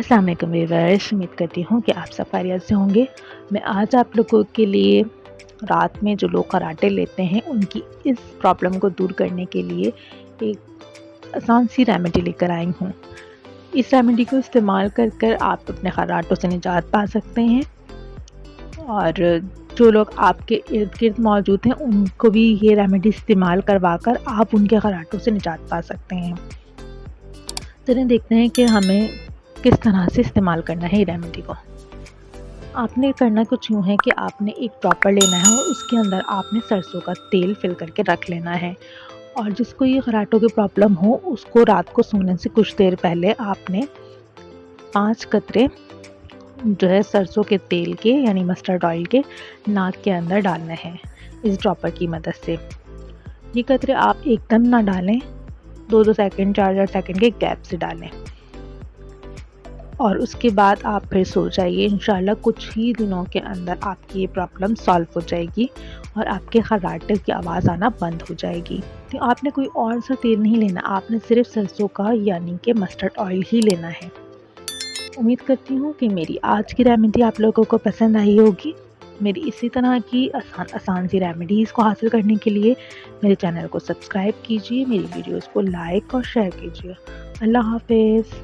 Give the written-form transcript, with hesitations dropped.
अस्सलाम वालेकुम व्यूअर्स, उम्मीद करती हूँ कि आप सब खैरियत से होंगे। मैं आज आप लोगों के लिए रात में जो लोग खर्राटे लेते हैं उनकी इस प्रॉब्लम को दूर करने के लिए एक आसान सी रेमेडी लेकर आई हूँ। इस रेमेडी को इस्तेमाल कर आप अपने खर्राटों से निजात पा सकते हैं और जो लोग आपके इर्द गिर्द मौजूद हैं उनको भी ये रेमेडी इस्तेमाल करवा कर आप उनके खर्राटों से निजात पा सकते हैं। चलिए देखते हैं कि हमें किस तरह से इस्तेमाल करना है ये रेमेडी को। आपने करना कुछ यूँ है कि आपने एक ड्रॉपर लेना है और उसके अंदर आपने सरसों का तेल फिल करके रख लेना है और जिसको ये खर्राटों की प्रॉब्लम हो उसको रात को सोने से कुछ देर पहले आपने 5 कतरे जो है सरसों के तेल के यानी मस्टर्ड ऑयल के नाक के अंदर डालने हैं इस ड्रॉपर की मदद से। ये कतरे आप एकदम ना डालें, 2-2 सेकंड 4-4 सेकंड के गैप से डालें और उसके बाद आप फिर सो जाइए। इंशाल्लाह कुछ ही दिनों के अंदर आपकी ये प्रॉब्लम सॉल्व हो जाएगी और आपके खर्राटे की आवाज़ आना बंद हो जाएगी। तो आपने कोई और सा तेल नहीं लेना, आपने सिर्फ सरसों का यानी कि मस्टर्ड ऑयल ही लेना है। उम्मीद करती हूँ कि मेरी आज की रेमेडी आप लोगों को पसंद आई होगी। मेरी इसी तरह की आसान सी रेमेडीज़ को हासिल करने के लिए मेरे चैनल को सब्सक्राइब कीजिए, मेरी वीडियोज़ को लाइक और शेयर कीजिए। अल्लाह हाफ़िज़।